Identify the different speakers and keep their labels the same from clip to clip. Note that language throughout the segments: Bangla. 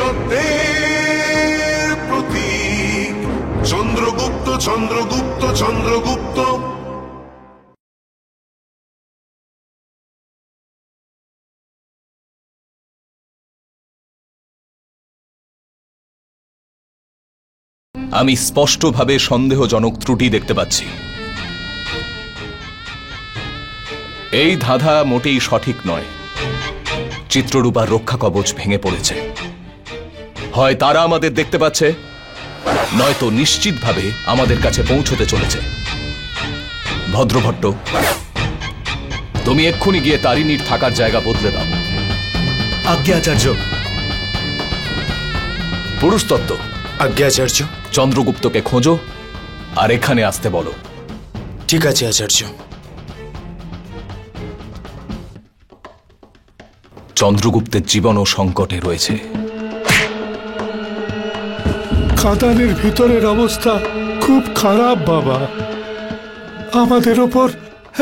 Speaker 1: সত্যের প্রতীক চন্দ্রগুপ্ত চন্দ্রগুপ্ত চন্দ্রগুপ্ত।
Speaker 2: আমি স্পষ্টভাবে সন্দেহজনক ত্রুটি দেখতে পাচ্ছি। এই ধাঁধা মোটেই সঠিক নয়। চিত্ররূপার রক্ষা কবচ ভেঙে পড়েছে। হয় তারা আমাদের দেখতে পাচ্ছে, নয়তো নিশ্চিতভাবে আমাদের কাছে পৌঁছতে চলেছে। ভদ্রভট্ট, তুমি এক্ষুনি গিয়ে তারিণীর থাকার জায়গা বদলে দাও।
Speaker 3: আজ্ঞে আচার্য।
Speaker 2: পুরুষতত্ত্ব,
Speaker 3: আজ্ঞে আচার্য।
Speaker 2: চন্দ্রগুপ্তকে খোঁজো আর এখানে আসতে বলো।
Speaker 3: ঠিক আছে আচার্য।
Speaker 2: চন্দ্রগুপ্তের জীবনও সংকটে রয়েছে।
Speaker 4: খাদানের ভিতরের অবস্থা খুব খারাপ বাবা। আমাদের ওপর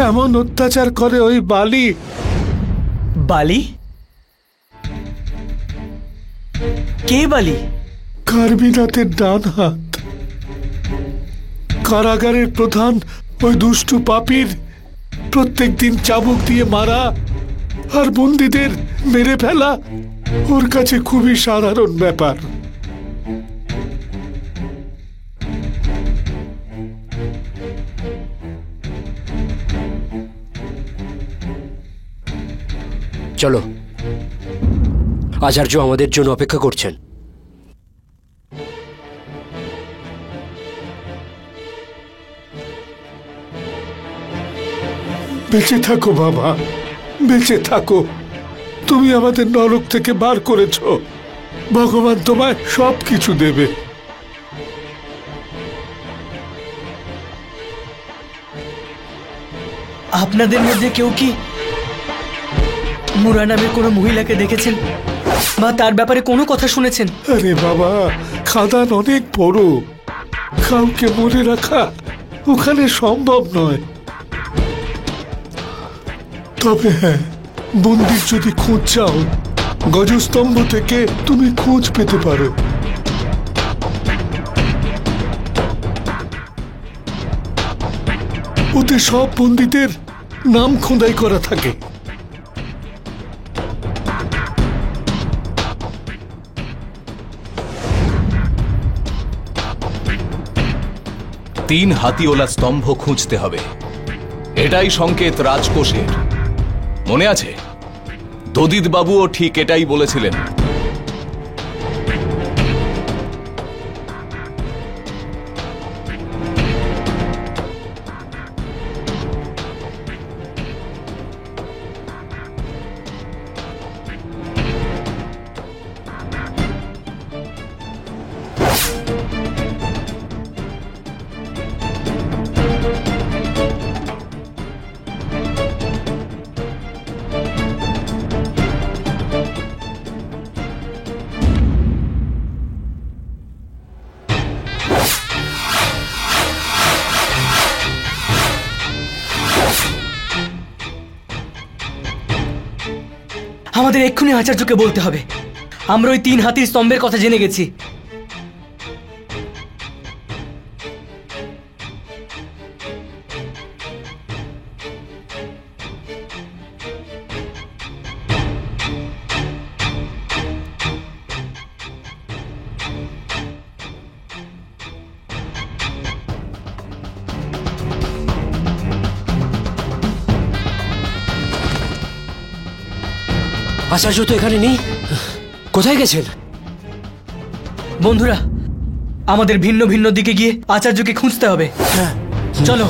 Speaker 4: এমন অত্যাচার করে ওই বালি।
Speaker 5: বালি? কে বালি?
Speaker 4: কার্বিনাথের ডান হাত। কারাগারের প্রধান ওই দুষ্টু পাপীর প্রত্যেকদিন চাবুক দিয়ে মারা আর বন্দীদের মেরে ফেলা ওর কাছে খুবই সাধারণ ব্যাপার।
Speaker 6: চলো, আচার্য আমাদের জন্য অপেক্ষা করছেন।
Speaker 4: বেঁচে থাকো বাবা, বেঁচে থাকো। তুমি আমাদের নরক থেকে বার করেছ। ভগবান তোমায় সবকিছু দেবে।
Speaker 5: আপনাদের মধ্যে কেউ কি মুরা নামের কোনো মহিলাকে দেখেছেন বা তার ব্যাপারে কোনো কথা শুনেছেন?
Speaker 4: আরে বাবা, খাদান অনেক বড়, কাউকে মনে রাখা ওখানে সম্ভব নয়। তবে হ্যাঁ, বন্দির যদি খোঁজ চাও, গজস্তম্ভ থেকে তুমি খোঁজ পেতে পারো। ওতে সব বন্দীদের নাম খোদাই করা থাকে।
Speaker 2: তিন হাতিওলা স্তম্ভ খুঁজতে হবে, এটাই সংকেত রাজকোষের। মনে আছে, দদিত বাবুও ঠিক এটাই বলেছিলেন।
Speaker 5: আমাদের এক্ষুনি আচার্যকে বলতে হবে আমরা ওই তিন হাতির স্তম্ভের কথা জেনে গেছি।
Speaker 6: আচার্য তো এখানে নেই, কোথায় গেছেন?
Speaker 5: বন্ধুরা, আমাদের ভিন্ন ভিন্ন দিকে গিয়ে আচার্যকে খুঁজতে হবে।
Speaker 6: হ্যাঁ,
Speaker 5: চলো।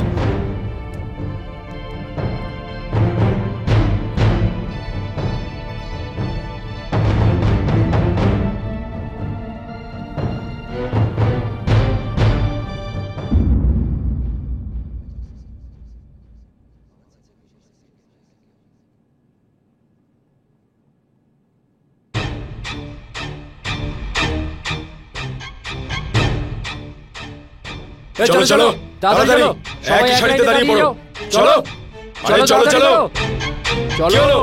Speaker 3: চলো চলো, তাড়াতাড়ি একই সারিতে দাঁড়িয়ে পড়ো। চলো চলো চলো চলো চলো।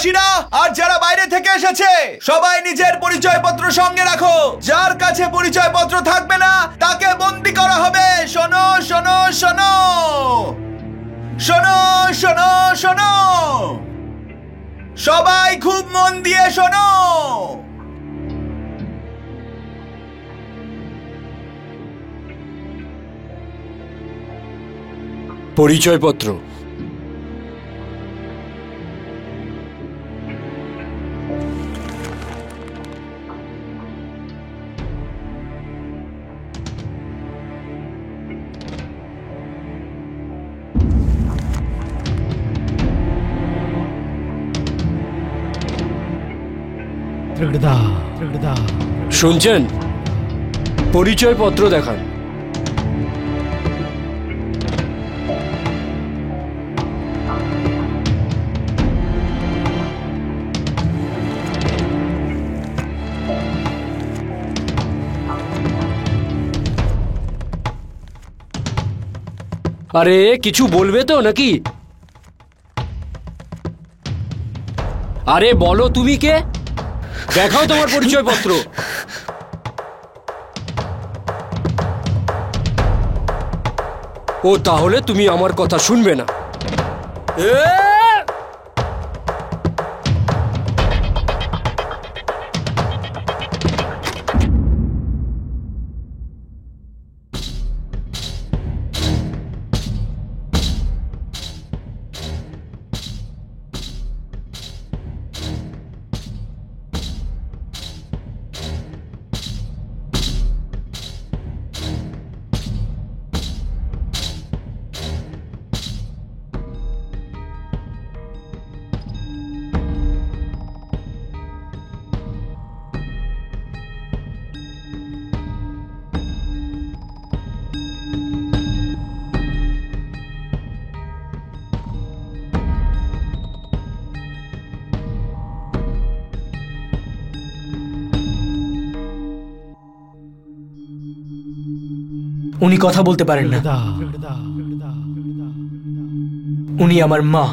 Speaker 7: গ্রামবাসীরা আর যারা বাইরে থেকে এসেছে সবাই নিজের পরিচয়পত্র সঙ্গে রাখো। যার কাছে পরিচয়পত্র থাকবে না তাকে বন্দি করা হবে। শোনো শোনো শোনো শোনো শোনো শোনো, সবাই খুব মন দিয়ে শোনো।
Speaker 6: পরিচয়পত্র। শুনছেন? পরিচয়পত্র দেখান। আরে কিছু বলবে তো নাকি? আরে বলো তুমি কে? দেখাও তোমার পরিচয়পত্র। ও তাহলে তুমি আমার কথা শুনবে না।
Speaker 5: উনি কথা বলতে পারেন না। উনি আমার মা।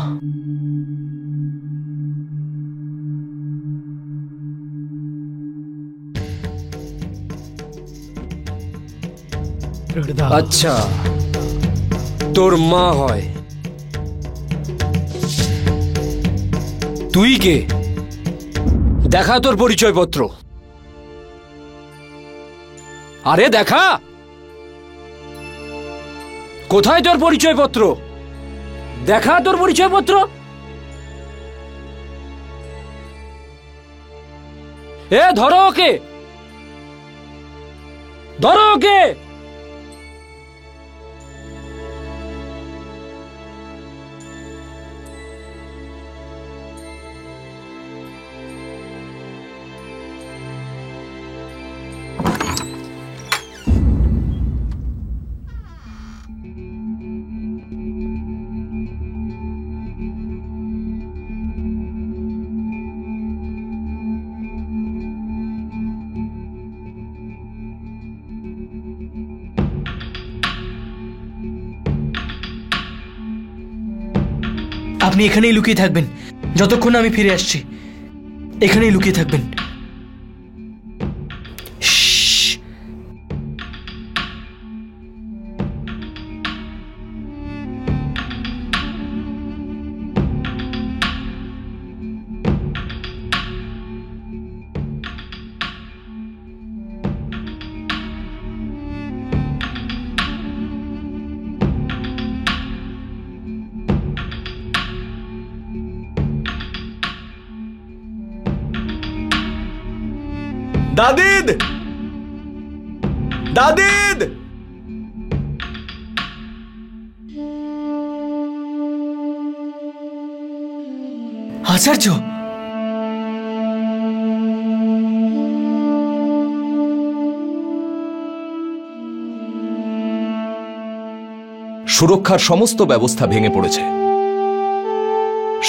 Speaker 6: আচ্ছা, তোর মা হয়। তুই কে? দেখা তোর পরিচয়পত্র। আরে দেখা, কোথায় তোর পরিচয়পত্র? দেখা তোর পরিচয়পত্র। এ ধরো ওকে, ধরো ওকে।
Speaker 5: আপনি এখানেই লুকিয়ে থাকবেন যতক্ষণ আমি ফিরে আসছি। এখানেই লুকিয়ে থাকবেন।
Speaker 7: দাদিদ, দাদিদ,
Speaker 5: আচার্য,
Speaker 2: সুরক্ষার সমস্ত ব্যবস্থা ভেঙে পড়েছে।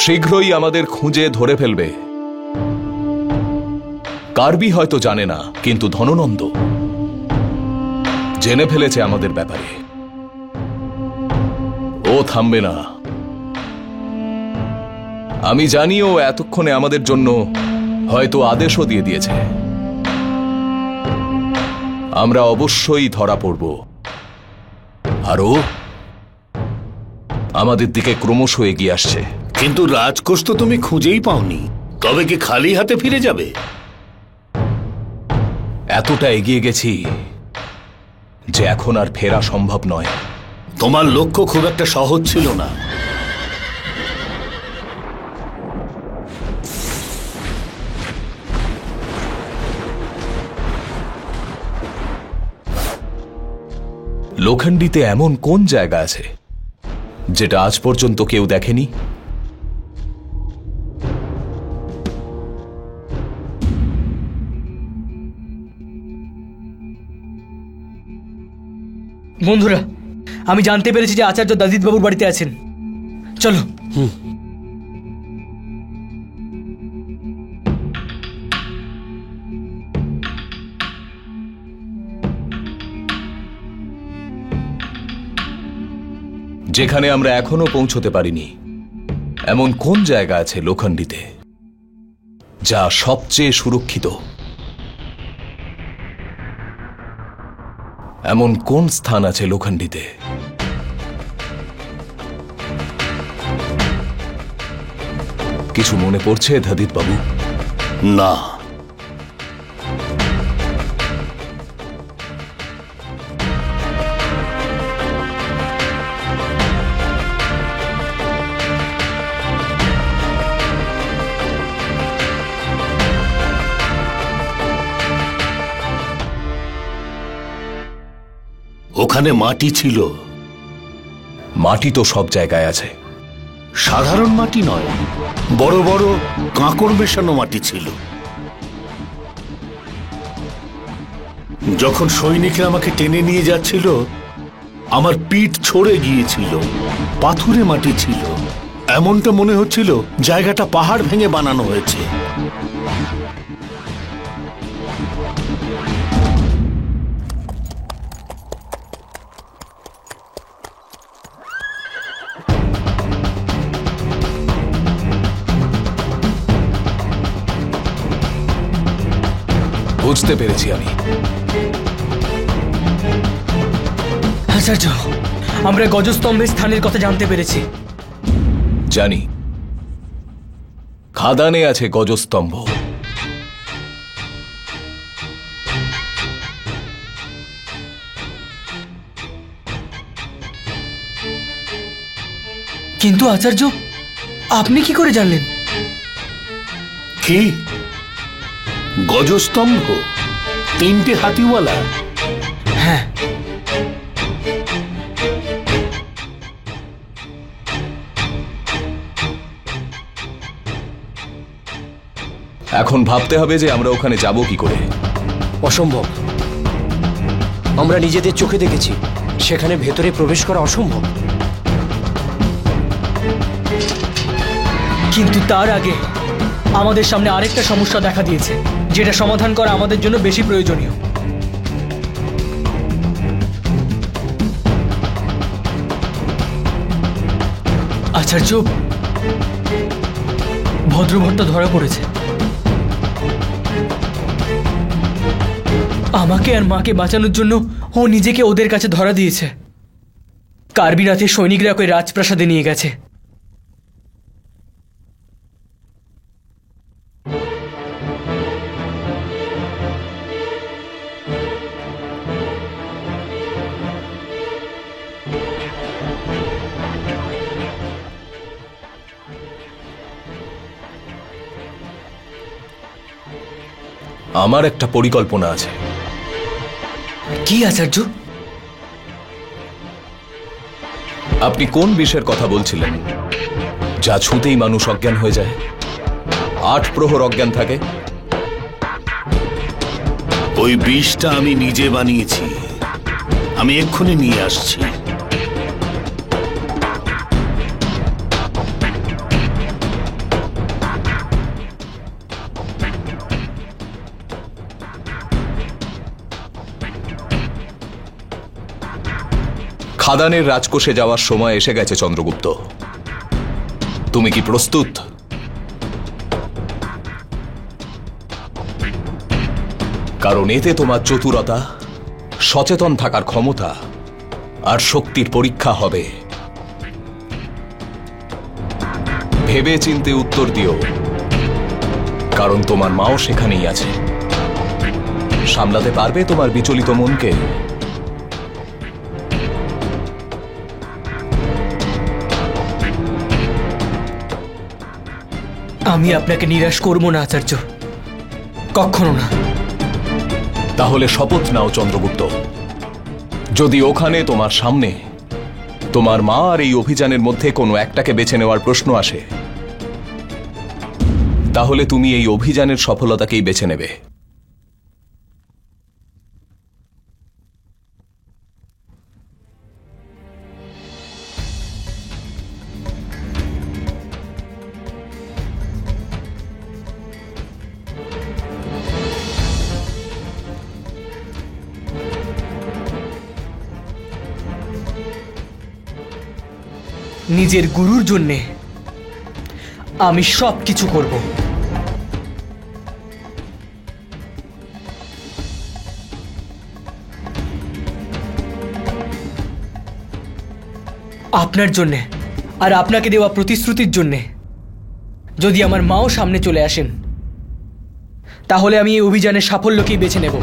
Speaker 2: শীঘ্রই আমাদের খুঁজে ধরে ফেলবে। কার্বি হয়তো জানে না, কিন্তু ধননন্দ জেনে ফেলেছে আমাদের ব্যাপারে। ও থামবে না। আমি জানি ও এতক্ষণে আমাদের জন্য হয়তো আদেশও দিয়ে দিয়েছে। আমরা অবশ্যই ধরা পড়ব, আর ও আমাদের দিকে ক্রমশ এগিয়ে আসছে।
Speaker 8: কিন্তু রাজকোষ তো তুমি খুঁজেই পাওনি, তবে কি খালি হাতে ফিরে যাবে?
Speaker 2: এতটা এগিয়ে গেছি যে এখন আর ফেরা সম্ভব নয়।
Speaker 8: তোমার লক্ষ্য খুব একটা সহজ ছিল না।
Speaker 2: লোখণ্ডীতে এমন কোন জায়গা আছে যেটা আজ পর্যন্ত কেউ দেখেনি?
Speaker 5: বন্ধুরা, আমি জানতে পেরেছি যে আচার্য দাজিত বাবুর বাড়িতে আছেন। চলো।
Speaker 2: যেখানে আমরা এখনো পৌঁছতে পারিনি এমন কোন জায়গা আছে লোখণ্ডীতে যা সবচেয়ে সুরক্ষিত? এমন কোন স্থান আছে লোখণ্ডীতে কিছু মনে পড়ছে দাদিত বাবু?
Speaker 8: না। ওখানে মাটি ছিল।
Speaker 2: মাটি তো সব জায়গায় আছে।
Speaker 8: সাধারণ মাটি নয়, বড় বড় কাঁকড় মেশানো মাটি ছিল। যখন সৈনিকরা আমাকে টেনে নিয়ে যাচ্ছিল আমার পিঠ ছড়ে গিয়েছিল। পাথুরে মাটি ছিল, এমনটা মনে হচ্ছিল জায়গাটা পাহাড় ভেঙে বানানো হয়েছে।
Speaker 2: বুঝতে পেরেছি আমি।
Speaker 5: আচার্য, আমরা গজস্তম্ভের স্থানের কথা জানতে পেরেছি।
Speaker 2: জানি, খাদানে আছে গজস্তম্ভ।
Speaker 5: কিন্তু আচার্য, আপনি কি করে জানলেন?
Speaker 8: কি গজস্তম্ভ? 3টে হাতিওয়ালা?
Speaker 5: হ্যাঁ।
Speaker 2: এখন ভাবতে হবে যে আমরা ওখানে যাব কি করে।
Speaker 6: অসম্ভব। আমরা নিজেদের চোখে দেখেছি, সেখানে ভেতরে প্রবেশ করা অসম্ভব।
Speaker 5: কিন্তু তার আগে আমাদের সামনে আরেকটা সমস্যা দেখা দিয়েছে, যেটা সমাধান করা আমাদের জন্য বেশি প্রয়োজনীয়। আচার্য, ভদ্রভট্ট ধরা পড়েছে। আমাকে আর মাকে বাঁচানোর জন্য ও নিজেকে ওদের কাছে ধরা দিয়েছে। কার্বি রাতে সৈনিকরা ওকে রাজপ্রাসাদে নিয়ে গেছে।
Speaker 2: আমার একটা পরিকল্পনা আছে।
Speaker 5: কি আচার্য?
Speaker 2: আপনি কোন বিষয়ের কথা বলছিলেন যা ছুঁতেই মানুষ অজ্ঞান হয়ে যায়? 8 প্রহর অজ্ঞান থাকে।
Speaker 8: ওই বিষটা আমি নিজে বানিয়েছি, আমি এক্ষুনি নিয়ে আসছি।
Speaker 2: খাদানের রাজকোষে যাওয়ার সময় এসে গেছে চন্দ্রগুপ্ত। তুমি কি প্রস্তুত? কারণ এতে তোমার চতুরতা, সচেতন থাকার ক্ষমতা আর শক্তির পরীক্ষা হবে। ভেবে চিন্তে উত্তর দিও, কারণ তোমার মাও সেখানেই আছে। সামলাতে পারবে তোমার বিচলিত মনকে?
Speaker 5: আমি আপনাকে নিরাশ করব না আচার্য, কখনো না।
Speaker 2: তাহলে শপথ নাও চন্দ্রগুপ্ত, যদি ওখানে তোমার সামনে তোমার মা আর এই অভিযানের মধ্যে কোনো একটাকে বেছে নেওয়ার প্রশ্ন আসে, তাহলে তুমি এই অভিযানের সফলতাকেই বেছে নেবে।
Speaker 5: নিজের গুরুর জন্যে আমি সব কিছু করব। আপনার জন্যে আর আপনাকে দেওয়া প্রতিশ্রুতির জন্যে যদি আমার মাও সামনে চলে আসেন, তাহলে আমি এই অভিযানের সাফল্যকেই বেছে নেব।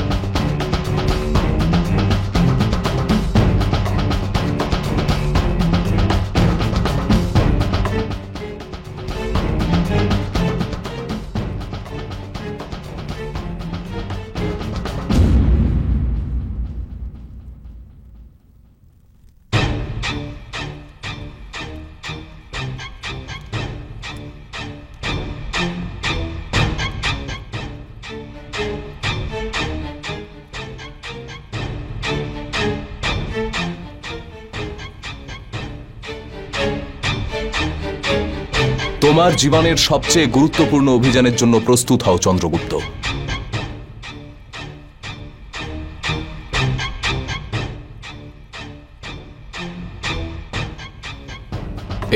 Speaker 2: তোমার জীবনের সবচেয়ে গুরুত্বপূর্ণ অভিযানের জন্য প্রস্তুত হও চন্দ্রগুপ্ত।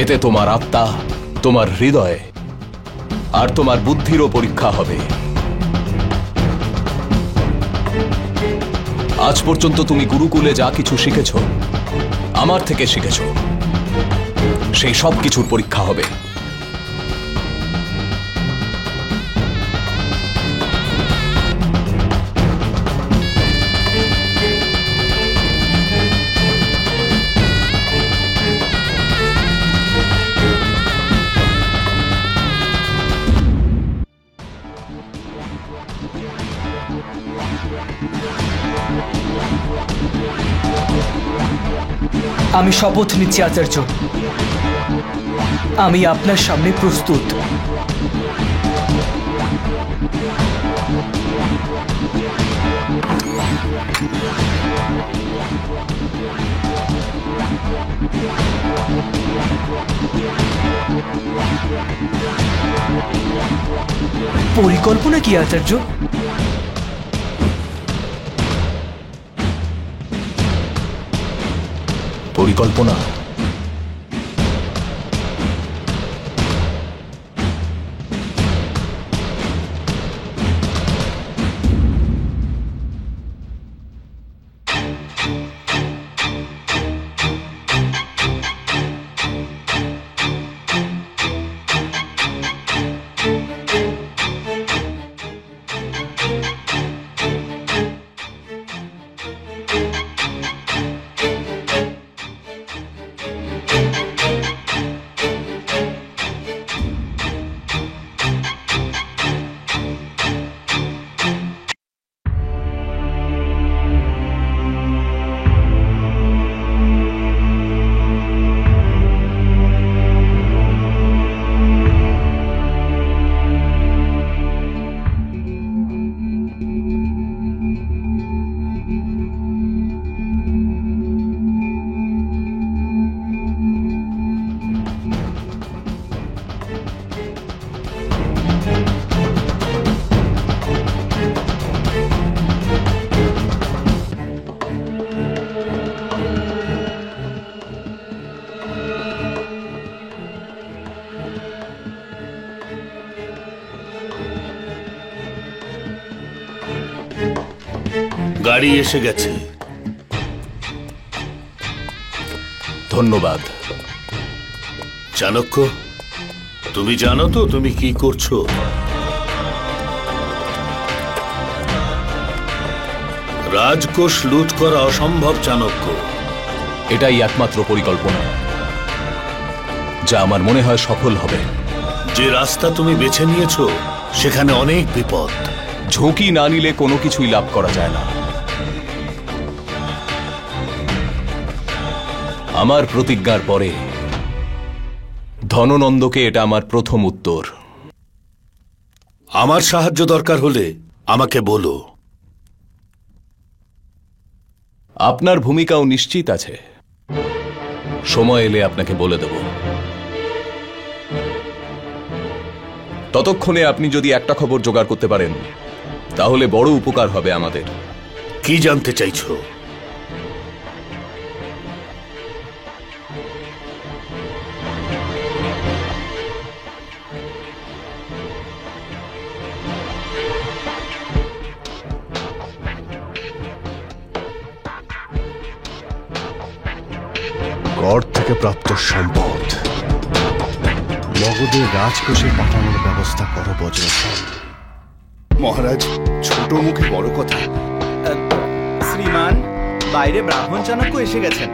Speaker 2: এতে তোমার আত্মা, তোমার হৃদয় আর তোমার বুদ্ধিরও পরীক্ষা হবে। আজ পর্যন্ত তুমি গুরুকুলে যা কিছু শিখেছ, আমার থেকে শিখেছ, সেই সব কিছুর পরীক্ষা হবে।
Speaker 5: আমি শপথ নিচ্ছি আচার্য, আমি আপনার সামনে প্রস্তুত। পরিকল্পনা কি আচার্য?
Speaker 2: পরিকল্পনা
Speaker 8: গাড়ি এসে গেছে।
Speaker 2: ধন্যবাদ।
Speaker 8: চাণক্য, তুমি জানো তো তুমি কি করছো? রাজকোষ লুট করা অসম্ভব চাণক্য।
Speaker 2: এটাই একমাত্র পরিকল্পনা যা আমার মনে হয় সফল হবে।
Speaker 8: যে রাস্তা তুমি বেছে নিয়েছো সেখানে অনেক বিপদ।
Speaker 2: ঝুঁকি না নিলে কোনো কিছুই লাভ করা যায় না। আমার প্রতিজ্ঞার পরে ধননন্দকে এটা আমার প্রথম উত্তর।
Speaker 8: আমার সাহায্য দরকার হলে আমাকে বলো।
Speaker 2: আপনার ভূমিকাও নিশ্চিত আছে, সময় এলে আপনাকে বলে দেব। ততক্ষণে আপনি যদি একটা খবর জোগাড় করতে পারেন তাহলে বড় উপকার হবে আমাদের।
Speaker 8: কি জানতে চাইছো?
Speaker 9: কর থেকে প্রাপ্ত সম্পদ মগধের রাজকোষে পাঠানোর ব্যবস্থা করো বজ্রসেন।
Speaker 10: মহারাজ, ছোট মুখে বড় কথা।
Speaker 7: শ্রীমান, বাইরে ব্রাহ্মণ চাণক্য এসে গেছেন।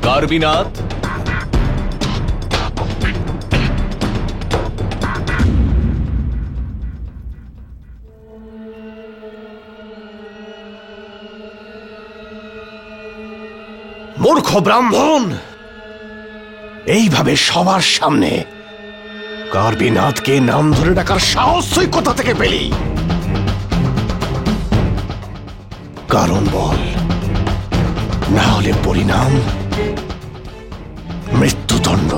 Speaker 2: কার্বিনাথ,
Speaker 9: মূর্খ ব্রাহ্মণ, এইভাবে সবার সামনে কার্বিনাথকে নাম ধরে ডাকার সাহস তুই কোথা থেকে পেলি? কারণ বল, না হলে পরিণাম মৃত্যুদণ্ড।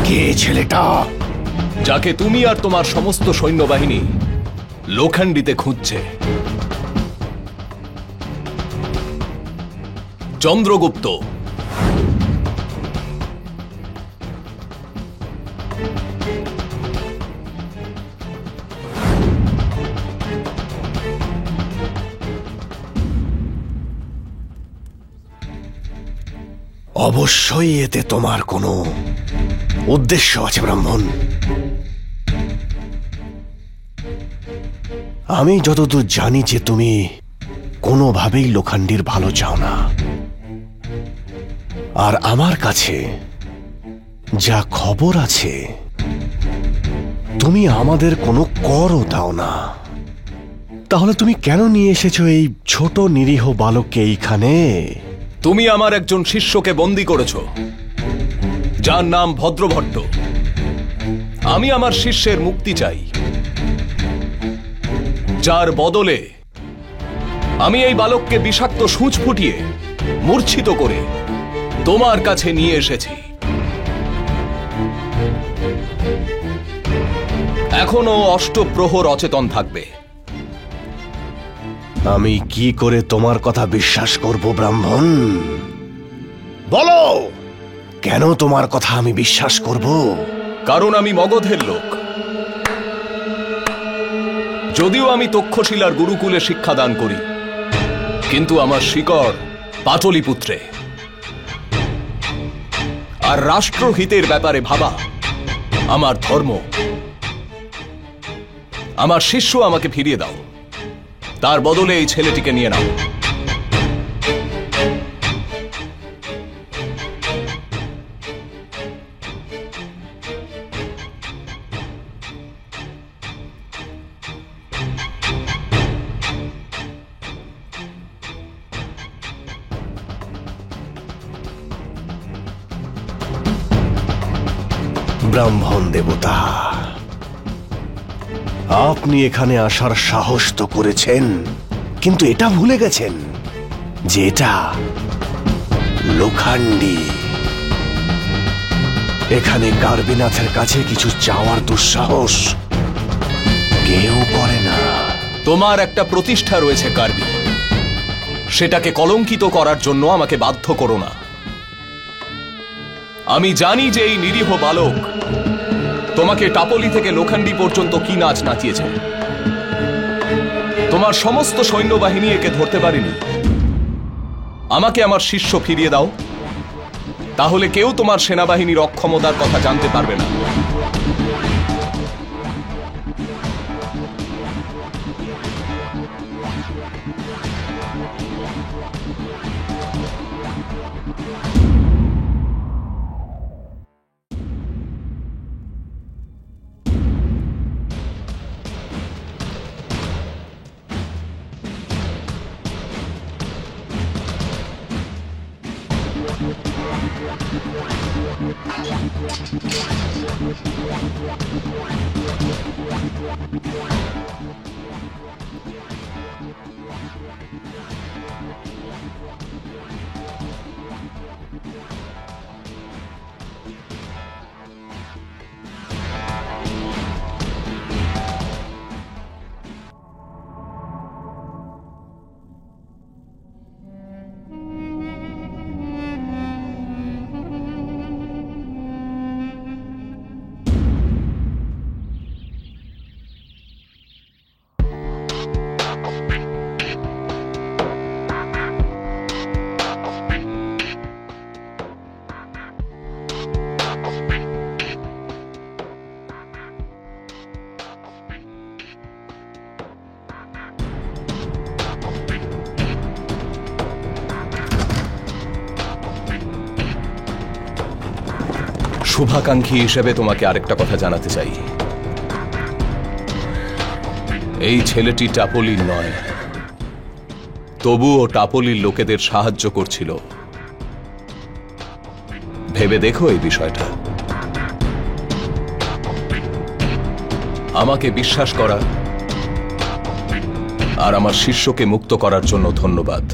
Speaker 9: কে ছেলেটা
Speaker 2: যাকে তুমি আর তোমার সমস্ত সৈন্যবাহিনী লোখান্ডিতে খুঁজছে? চন্দ্রগুপ্ত।
Speaker 9: অবশ্যই এতে তোমার কোনো উদ্দেশ্য আছে ব্রাহ্মণ। আমি যতদূর জানি যে তুমি কোনোভাবেই লোখান্ডির ভালো চাও না, আর আমার কাছে যা খবর আছে তুমি আমাদের কোনো করও দাও না। তাহলে তুমি কেন নিয়ে এসেছো এই ছোট নিরীহ বালককে এইখানে?
Speaker 2: তুমি আমার একজন শিষ্যকে বন্দী করেছ যার নাম ভদ্রভট্ট। আমি আমার শিষ্যের মুক্তি চাই, যার বদলে আমি এই বালককে বিষাক্ত সূঁচ ফুটিয়ে মূর্ছিত করে তোমার কাছে নিয়ে এসেছি। এখনো অষ্টপ্রহর অচেতন থাকবে।
Speaker 9: আমি কি করে তোমার কথা বিশ্বাস করব ব্রাহ্মণ? বলো, কেন তোমার কথা আমি বিশ্বাস করব?
Speaker 2: কারণ আমি মগধের লোক, যদিও আমি তক্ষশিলার গুরুকুলে শিক্ষাদান করি, কিন্তু আমার শিকড় পাটলিপুত্রে। আর রাষ্ট্রহিতের ব্যাপারে ভাবা আমার ধর্ম। আমার শিষ্য আমাকে ফিরিয়ে দাও, তার বদলে এই ছেলেটিকে নিয়ে নাও।
Speaker 9: ব্রাহ্মণ দেবতা, আপনি এখানে আসার সাহস তো করেছেন, কিন্তু এটা ভুলে গেছেন যে এটা লোখান্ডি। এখানে কার্বিনাথের কাছে কিছু চাওয়ার দুঃসাহস কেউ করে না।
Speaker 2: তোমার একটা প্রতিষ্ঠা রয়েছে কার্বি, সেটাকে কলঙ্কিত করার জন্য আমাকে বাধ্য করো না। আমি জানি যে এই নিরীহ বালক তোমাকে টাপলি থেকে লোখান্ডি পর্যন্ত কি নাচ নাচিয়েছে। তোমার সমস্ত সৈন্যবাহিনী একে ধরতে পারেনি। আমাকে আমার শিষ্য ফিরিয়ে দাও, তাহলে কেউ তোমার সেনাবাহিনীর অক্ষমতার কথা জানতে পারবে না। শুভাকাঙ্ক্ষী হিসেবে তোমাকে আরেকটা কথা জানাতে চাই। এই ছেলেটি টাপলির নয়, তবুও টাপলির লোকেদের সাহায্য করছিল। ভেবে দেখো এই বিষয়টা। আমাকে বিশ্বাস করা আর আমার শিষ্যকে মুক্ত করার জন্য ধন্যবাদ।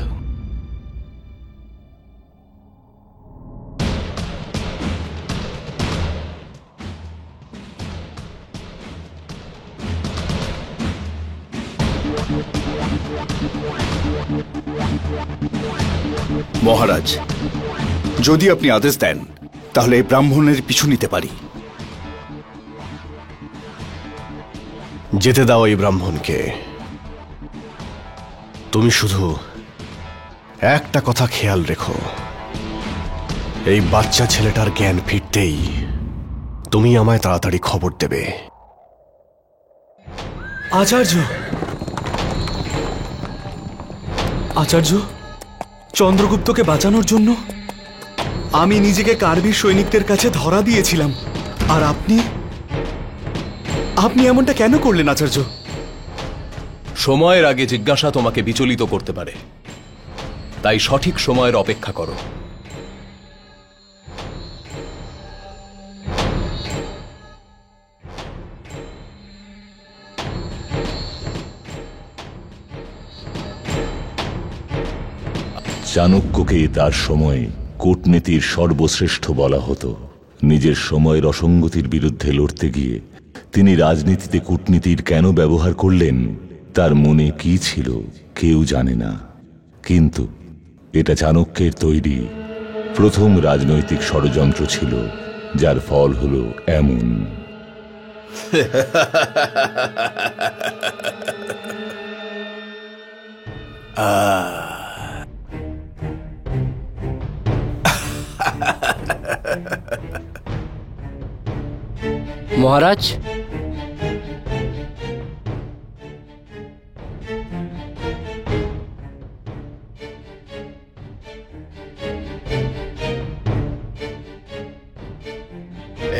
Speaker 10: মহারাজ, যদি আপনি আদেশ দেন তাহলে এই ব্রাহ্মণের পিছু নিতে পারি।
Speaker 9: যেতে দাও এই ব্রাহ্মণকে। তুমি শুধু একটা কথা খেয়াল রেখো, এই বাচ্চা ছেলেটার জ্ঞান ফিরতেই তুমি আমায় তাড়াতাড়ি খবর দেবে।
Speaker 3: আচার্য, আচার্য, চন্দ্রগুপ্তকে বাঁচানোর জন্য আমি নিজেকে কার্বির সৈনিকদের কাছে ধরা দিয়েছিলাম, আর আপনি এমনটা কেন করলেন আচার্য?
Speaker 2: সময়ের আগে জিজ্ঞাসা তোমাকে বিচলিত করতে পারে, তাই সঠিক সময়ের অপেক্ষা করো।
Speaker 11: চাণক্যকে তার সময় কূটনীতির সর্বশ্রেষ্ঠ বলা হতো। নিজের সময়ের অসঙ্গতির বিরুদ্ধে লড়তে গিয়ে তিনি রাজনীতিতে কূটনীতির কেন ব্যবহার করলেন, তার মনে কি ছিল কেউ জানে না। কিন্তু এটা চাণক্যের তৈরি প্রথম রাজনৈতিক ষড়যন্ত্র ছিল, যার ফল হলো এমন।
Speaker 6: মহারাজ,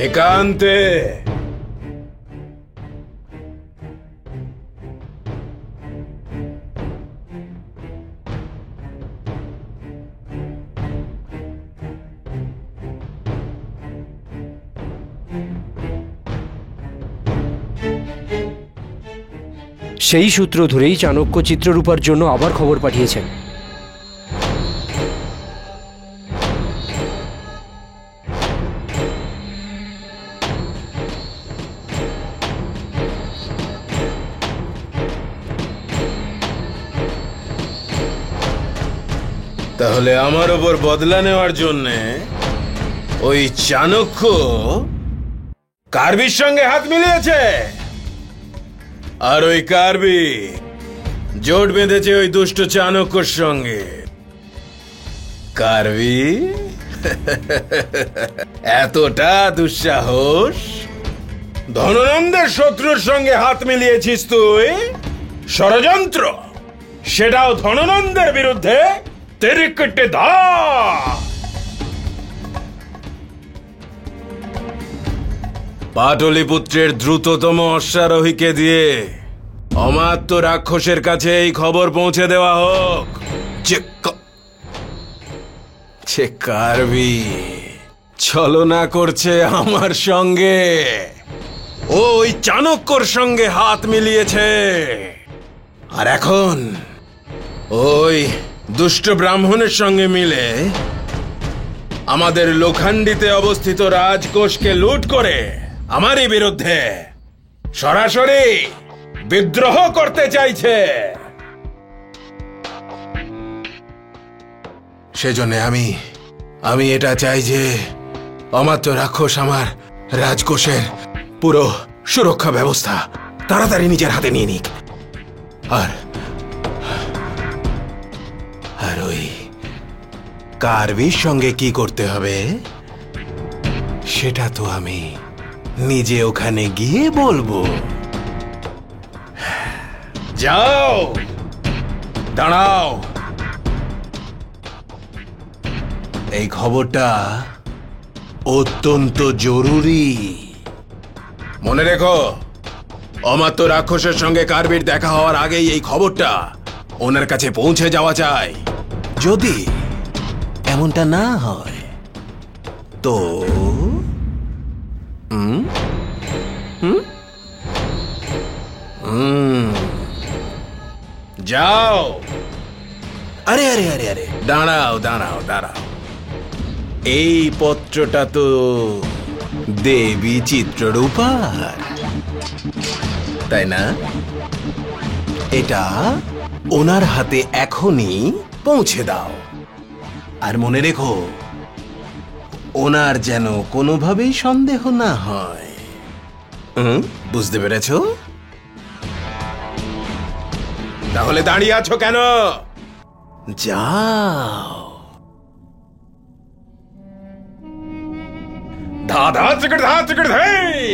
Speaker 3: একান্তে
Speaker 6: সেই সূত্র ধরেই চাণক্য চিত্ররূপার জন্য আবার খবর পাঠিয়েছেন।
Speaker 3: তাহলে আমার ওপর বদলা নেওয়ার জন্যে ওই চাণক্য কার্বির সঙ্গে হাত মিলিয়েছে, আর ওই কার্বি জোট বেঁধেছে ওই দুষ্ট চাণক্যর সঙ্গে। কার্বি এতটা দুঃসাহস! ধননন্দের শত্রুর সঙ্গে হাত মিলিয়েছিস তুই? ষড়যন্ত্র, সেটাও ধননন্দের বিরুদ্ধে। তেরিকটে ধা! পাটলিপুত্রের দ্রুততম অশ্বারোহীকে দিয়ে অমাত্য রাক্ষসের কাছে এই খবর পৌঁছে দেওয়া হোক যে কার্বি ছলনা করছে আমার সঙ্গে, ওই চাণক্যর সঙ্গে হাত মিলিয়েছে, আর এখন ওই দুষ্ট ব্রাহ্মণের সঙ্গে মিলে আমাদের লোখান্ডিতে অবস্থিত রাজকোষকে লুট করে আমারই বিরুদ্ধে সরাসরি বিদ্রোহ করতে চাইছে। সেজন্য আমি এটা চাই যে অমাত্য রাক্ষস আমার রাজকোষের পুরো সুরক্ষা ব্যবস্থা তাড়াতাড়ি নিজের হাতে নিয়ে নিক, আর ওই কার্বির সঙ্গে কি করতে হবে সেটা তো আমি নিজে ওখানে গিয়ে বলবো। যাও, দাঁড়াও, এই খবরটা অত্যন্ত জরুরি। মনে রেখো, অমাত্য রাক্ষসের সঙ্গে কার্বির দেখা হওয়ার আগেই এই খবরটা ওনার কাছে পৌঁছে যাওয়া চাই। যদি এমনটা না হয় তো যাও। আরে আরে আরে আরে দাঁড়াও দাঁড়াও দাঁড়াও, এই পত্রটা তো দেবী চিত্ররূপার, তাই না? এটা ওনার হাতে এখনই পৌঁছে দাও, আর মনে রেখো ওনার যেন কোনোভাবেই সন্দেহ না হয়। বুঝতে পেরেছ? তাহলে দাঁড়িয়ে আছো কেন? যাও। ধা ধা চিকট ধা চিকট ধেই।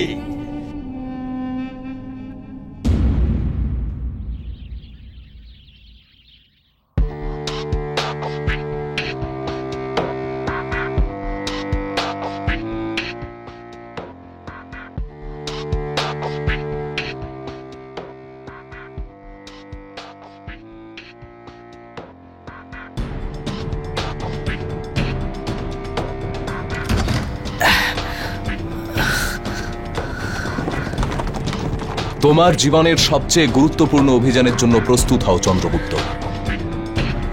Speaker 2: তোমার জীবনের সবচেয়ে গুরুত্বপূর্ণ অভিযানের জন্য প্রস্তুত হও চন্দ্রগুপ্ত।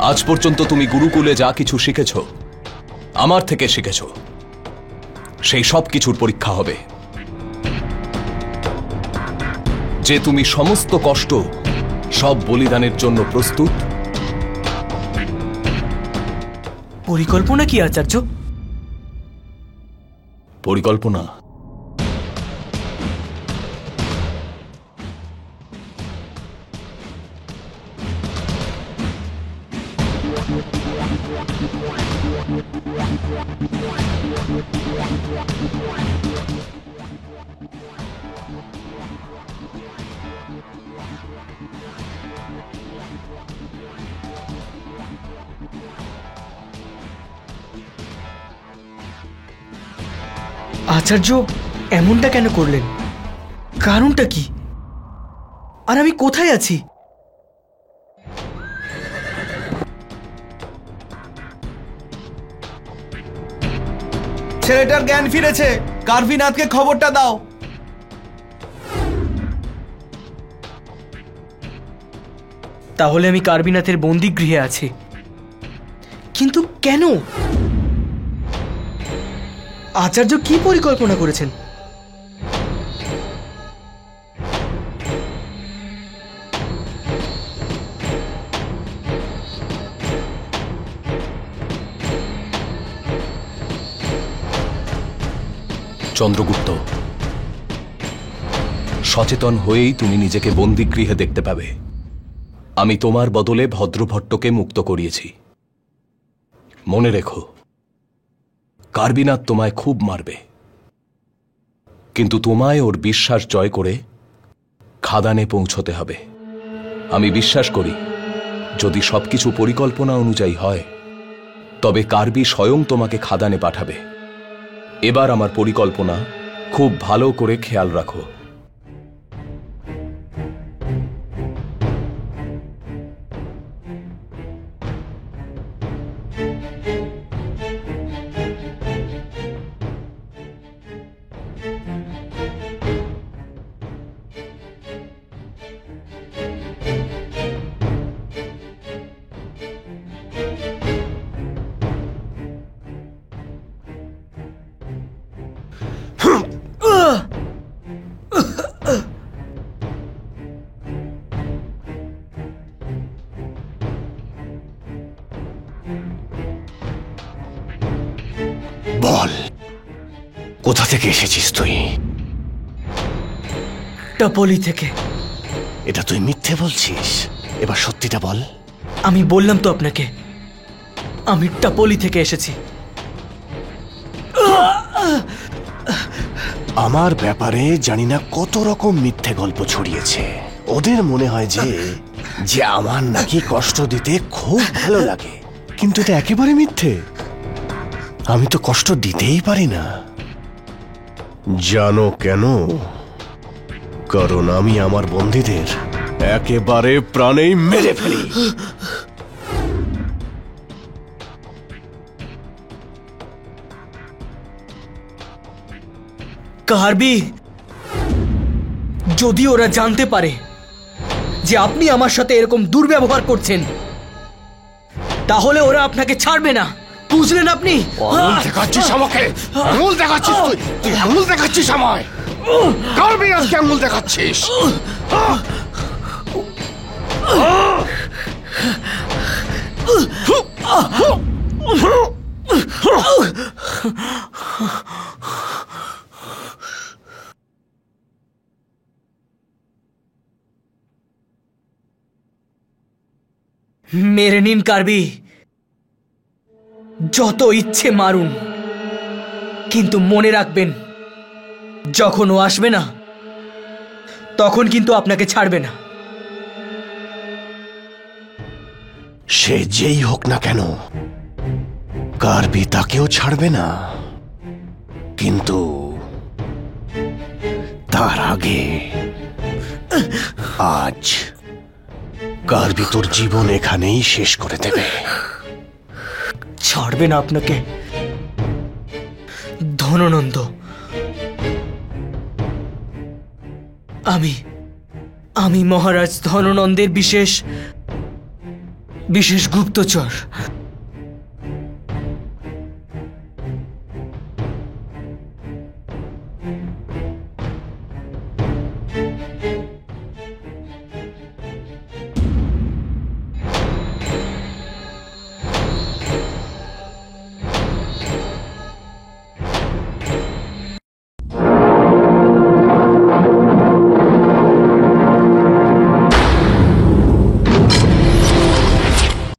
Speaker 2: আজ পর্যন্ত তুমি গুরুকুলে যা কিছু শিখেছ, আমার থেকে শিখেছ, সেই সব কিছুর পরীক্ষা হবে। যে তুমি সমস্ত কষ্ট, সব বলিদানের জন্য প্রস্তুত।
Speaker 5: পরিকল্পনা কি আচার্য?
Speaker 2: পরিকল্পনা
Speaker 5: আচার্য এমনটা কেন করলেন? কারণটা কি? আর আমি কোথায় আছি?
Speaker 7: ছেলেটার জ্ঞান ফিরেছে। কার্ভিনাথকে খবরটা দাও।
Speaker 5: তাহলে আমি কার্বিনাথের বন্দিগৃহে আছি, কিন্তু কেন? আচার্য কি পরিকল্পনা করেছেন?
Speaker 2: চন্দ্রগুপ্ত, সচেতন হয়েই তুমি নিজেকে বন্দিগৃহে দেখতে পাবে। আমি তোমার বদলে ভদ্রভট্টকে মুক্ত করিয়েছি। মনে রেখো, কার্বিনাথ তোমায় খুব মারবে, কিন্তু তোমায় ওর বিশ্বাস জয় করে খাদানে পৌঁছতে হবে। আমি বিশ্বাস করি, যদি সবকিছু পরিকল্পনা অনুযায়ী হয়, তবে কার্বি স্বয়ং তোমাকে খাদানে পাঠাবে। এবার আমার পরিকল্পনা খুব ভালো করে খেয়াল রাখো।
Speaker 9: বল, কোথা থেকে এসেছিস তুই?
Speaker 5: টপলি থেকে।
Speaker 9: এটা তুই মিথ্যে বলছিস। এবার সত্যিটা বল।
Speaker 5: আমি বললাম তো আপনাকে, আমি টপলি থেকে এসেছি।
Speaker 9: আমার ব্যাপারে জানি না কত রকম মিথ্যে গল্প ছড়িয়েছে। ওদের মনে হয় যে আমার নাকি কষ্ট দিতে খুব ভালো লাগে, কিন্তু এটা একেবারে মিথ্যে। আমি তো কষ্ট দিতেই পারি না। জানো কেন? কারণ আমি আমার বন্দীদের একেবারে প্রাণেই মেরে ফেলি।
Speaker 5: কার্বি, যদি ওরা জানতে পারে যে আপনি আমার সাথে এরকম দুর্ব্যবহার করছেন, তাহলে ওরা আপনাকে ছাড়বে না। বুঝলেন আপনি?
Speaker 9: আঙুল দেখাচ্ছিস আমাকে? আঙুল দেখাচ্ছিস তুই? তুই আঙুল দেখাচ্ছিস আমায়? কার্বি, আজকে আঙুল দেখাচ্ছিস?
Speaker 5: মেরে নিন কার্বি, যত ইচ্ছে মারুন, কিন্তু মনে রাখবেন, যখন ও আসবে না, তখন কিন্তু আপনাকে ছাড়বে না।
Speaker 9: সে যেই হোক না কেন, কার্বি তাকেও ছাড়বে না। কিন্তু তার আগে আজ কার্বি তোর জীবন এখানেই শেষ করে দেবে।
Speaker 5: ছাড়বে না আপনাকে ধননন্দ। আমি মহারাজ ধননন্দের বিশেষ গুপ্তচর।